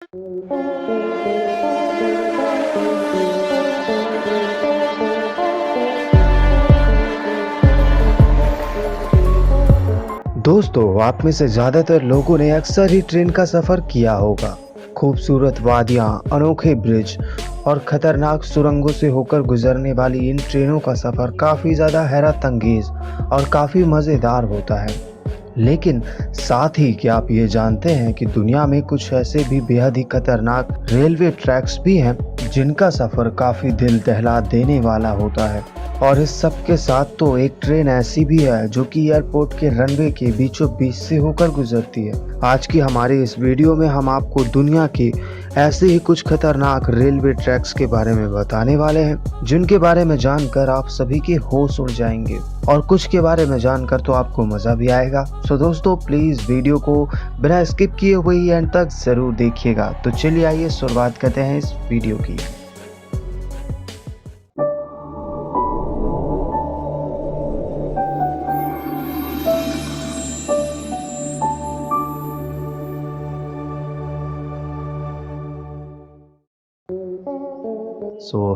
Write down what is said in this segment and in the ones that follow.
दोस्तों, आप में से ज़्यादातर लोगों ने अक्सर ही ट्रेन का सफ़र किया होगा। खूबसूरत वादियाँ, अनोखे ब्रिज और खतरनाक सुरंगों से होकर गुजरने वाली इन ट्रेनों का सफ़र काफ़ी ज़्यादा हैरत अंगेज़ और काफ़ी मज़ेदार होता है। लेकिन साथ ही क्या आप ये जानते हैं कि दुनिया में कुछ ऐसे भी बेहद ही खतरनाक रेलवे ट्रैक्स भी हैं जिनका सफ़र काफ़ी दिल दहला देने वाला होता है। और इस सब के साथ तो एक ट्रेन ऐसी भी है जो कि एयरपोर्ट के रनवे के बीचों बीच से होकर गुजरती है। आज की हमारी इस वीडियो में हम आपको दुनिया के ऐसे ही कुछ खतरनाक रेलवे ट्रैक्स के बारे में बताने वाले हैं जिनके बारे में जानकर आप सभी के होश उड़ जाएंगे और कुछ के बारे में जानकर तो आपको मजा भी आएगा। सो दोस्तों, प्लीज वीडियो को बिना स्किप किए हुए एंड तक जरूर देखिएगा। तो चलिए आइए शुरुआत करते हैं इस वीडियो की।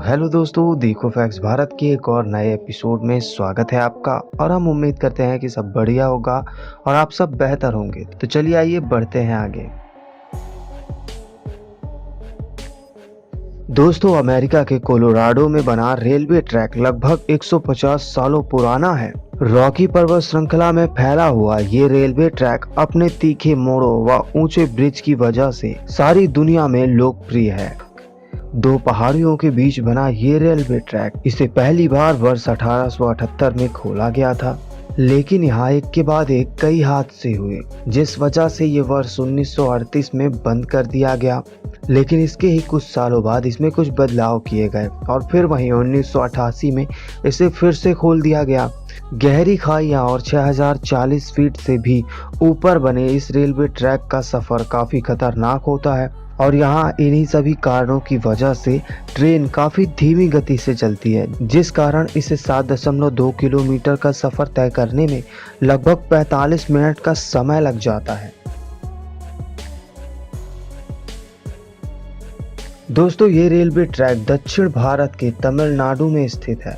हेलो दोस्तों, देखो फैक्ट्स भारत के एक और नए एपिसोड में स्वागत है आपका। और हम उम्मीद करते हैं कि सब बढ़िया होगा और आप सब बेहतर होंगे। तो चलिए आइए बढ़ते हैं आगे। दोस्तों, अमेरिका के कोलोराडो में बना रेलवे ट्रैक लगभग 150 सालों पुराना है। रॉकी पर्वत श्रृंखला में फैला हुआ ये रेलवे ट्रैक अपने तीखे मोड़ों व ऊंचे ब्रिज की वजह से सारी दुनिया में लोकप्रिय है। दो पहाड़ियों के बीच बना ये रेलवे ट्रैक इसे पहली बार वर्ष 1878 में खोला गया था, लेकिन यहाँ एक के बाद एक कई हादसे हुए जिस वजह से ये वर्ष 1938 में बंद कर दिया गया। लेकिन इसके ही कुछ सालों बाद इसमें कुछ बदलाव किए गए और फिर वहीं 1988 में इसे फिर से खोल दिया गया। गहरी खाइयां और 6040 फीट से भी ऊपर बने इस रेलवे ट्रैक का सफर काफी खतरनाक होता है और यहाँ इन्हीं सभी कारणों की वजह से ट्रेन काफी धीमी गति से चलती है, जिस कारण इसे 7.2 किलोमीटर का सफर तय करने में लगभग 45 मिनट का समय लग जाता है। दोस्तों, ये रेलवे ट्रैक दक्षिण भारत के तमिलनाडु में स्थित है।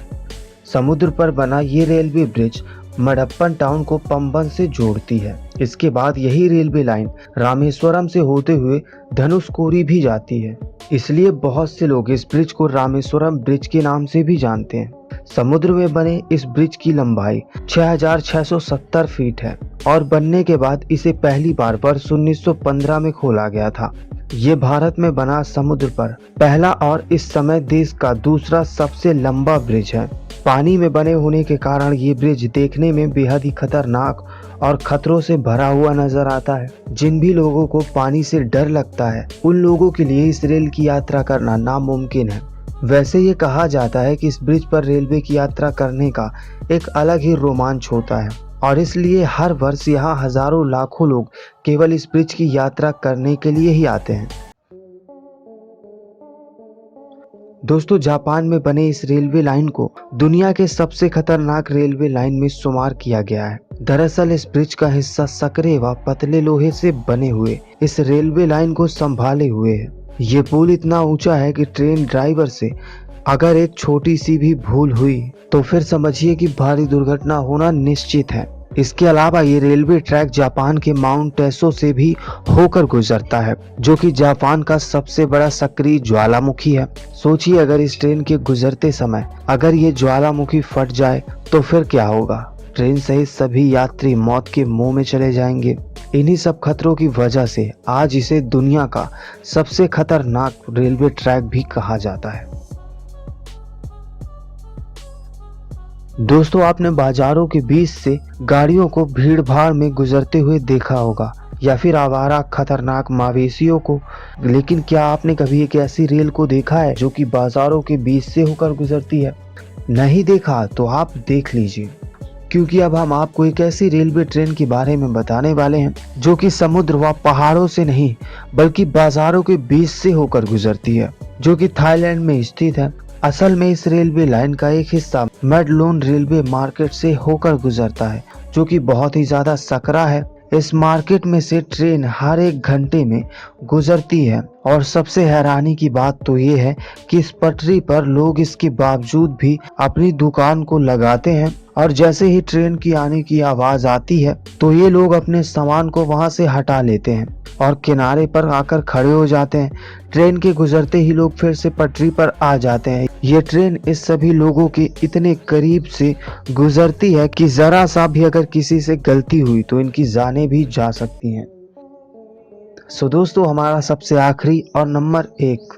समुद्र पर बना ये रेलवे ब्रिज मडप्पन टाउन को पंबन से जोड़ती है। इसके बाद यही रेलवे लाइन रामेश्वरम से होते हुए धनुषकोडी भी जाती है, इसलिए बहुत से लोग इस ब्रिज को रामेश्वरम ब्रिज के नाम से भी जानते हैं। समुद्र में बने इस ब्रिज की लंबाई 6670 फीट है और बनने के बाद इसे पहली बार वर्ष 1915 में खोला गया था। ये भारत में बना समुद्र पर पहला और इस समय देश का दूसरा सबसे लंबा ब्रिज है। पानी में बने होने के कारण ये ब्रिज देखने में बेहद ही खतरनाक और खतरों से भरा हुआ नजर आता है। जिन भी लोगों को पानी से डर लगता है उन लोगों के लिए इस रेल की यात्रा करना नामुमकिन है। वैसे ये कहा जाता है कि इस ब्रिज पर रेलवे की यात्रा करने का एक अलग ही रोमांच होता है और इसलिए हर वर्ष यहाँ हजारों लाखों लोग केवल इस ब्रिज की यात्रा करने के लिए ही आते हैं। दोस्तों, जापान में बने इस रेलवे लाइन को दुनिया के सबसे खतरनाक रेलवे लाइन में शुमार किया गया है। दरअसल इस ब्रिज का हिस्सा सकरे व पतले लोहे से बने हुए इस रेलवे लाइन को संभाले हुए है। ये पुल इतना ऊंचा है कि ट्रेन ड्राइवर से अगर एक छोटी सी भी भूल हुई तो फिर समझिए कि भारी दुर्घटना होना निश्चित है। इसके अलावा ये रेलवे ट्रैक जापान के माउंट टेसो से भी होकर गुजरता है, जो कि जापान का सबसे बड़ा सक्रिय ज्वालामुखी है। सोचिए, अगर इस ट्रेन के गुजरते समय अगर ये ज्वालामुखी फट जाए तो फिर क्या होगा। ट्रेन सहित सभी यात्री मौत के मुंह में चले जाएंगे। इन्हीं सब खतरों की वजह से आज इसे दुनिया का सबसे खतरनाक रेलवे ट्रैक भी कहा जाता है। दोस्तों, आपने बाजारों के बीच से गाड़ियों को भीड़ भाड़ में गुजरते हुए देखा होगा या फिर आवारा खतरनाक मवेशियों को, लेकिन क्या आपने कभी एक ऐसी रेल को देखा है जो कि बाजारों के बीच से होकर गुजरती है? नहीं देखा तो आप देख लीजिए, क्योंकि अब हम आपको एक ऐसी रेलवे ट्रेन के बारे में बताने वाले हैं जो कि समुद्र व पहाड़ों से नहीं बल्कि बाजारों के बीच से होकर गुजरती है, जो कि थाईलैंड में स्थित है। असल में इस रेलवे लाइन का एक हिस्सा मेडलोन रेलवे मार्केट से होकर गुजरता है, जो कि बहुत ही ज्यादा सकरा है। इस मार्केट में से ट्रेन हर एक घंटे में गुजरती है और सबसे हैरानी की बात तो ये है कि इस पटरी पर लोग इसके बावजूद भी अपनी दुकान को लगाते हैं और जैसे ही ट्रेन की आने की आवाज आती है तो ये लोग अपने सामान को वहां से हटा लेते हैं और किनारे पर आकर खड़े हो जाते हैं। ट्रेन के गुजरते ही लोग फिर से पटरी पर आ जाते हैं। ये ट्रेन इस सभी लोगों के इतने करीब से गुजरती है कि जरा सा भी अगर किसी से गलती हुई तो इनकी जानें भी जा सकती हैं। सो दोस्तों, हमारा सबसे आखिरी और नंबर 1।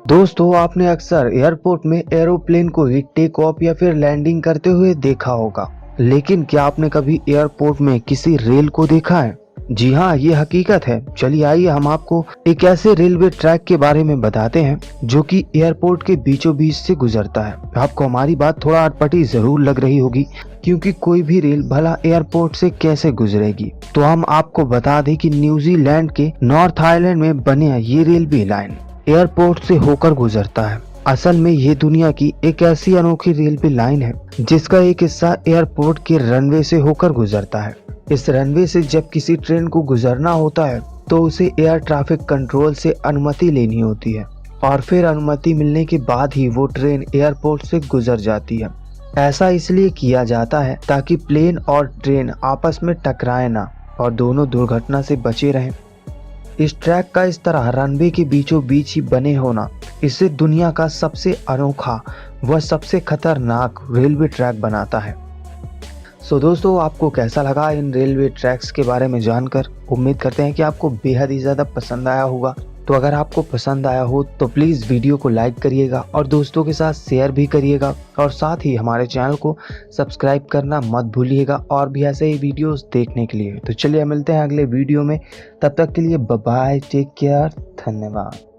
दोस्तों, आपने अक्सर एयरपोर्ट में एरोप्लेन को ही टेक ऑफ या फिर लैंडिंग करते हुए देखा होगा, लेकिन क्या आपने कभी एयरपोर्ट में किसी रेल को देखा है? जी हाँ, ये हकीकत है। चलिए आइए हम आपको एक ऐसे रेलवे ट्रैक के बारे में बताते हैं जो कि एयरपोर्ट के बीचों बीच से गुजरता है। आपको हमारी बात थोड़ा अटपटी जरूर लग रही होगी, क्योंकि कोई भी रेल भला एयरपोर्ट से कैसे गुजरेगी। तो हम आपको बता दें कि न्यूजीलैंड के नॉर्थ आइलैंड में बने ये रेलवे लाइन एयरपोर्ट से होकर गुजरता है। असल में ये दुनिया की एक ऐसी अनोखी रेलवे लाइन है जिसका एक हिस्सा एयरपोर्ट के रनवे से होकर गुजरता है। इस रनवे से जब किसी ट्रेन को गुजरना होता है तो उसे एयर ट्रैफिक कंट्रोल से अनुमति लेनी होती है और फिर अनुमति मिलने के बाद ही वो ट्रेन एयरपोर्ट से गुजर जाती है। ऐसा इसलिए किया जाता है ताकि प्लेन और ट्रेन आपस में टकराए ना और दोनों दुर्घटना से बचे रहें। इस ट्रैक का इस तरह रनवे के बीचों बीच ही बने होना इसे दुनिया का सबसे अनोखा व सबसे खतरनाक रेलवे ट्रैक बनाता है। सो दोस्तों, आपको कैसा लगा इन रेलवे ट्रैक्स के बारे में जानकर? उम्मीद करते हैं कि आपको बेहद ही ज़्यादा पसंद आया होगा। तो अगर आपको पसंद आया हो तो प्लीज़ वीडियो को लाइक करिएगा और दोस्तों के साथ शेयर भी करिएगा और साथ ही हमारे चैनल को सब्सक्राइब करना मत भूलिएगा और भी ऐसे ही वीडियोस देखने के लिए। तो चलिए मिलते हैं अगले वीडियो में, तब तक के लिए बाय बाय, टेक केयर, धन्यवाद।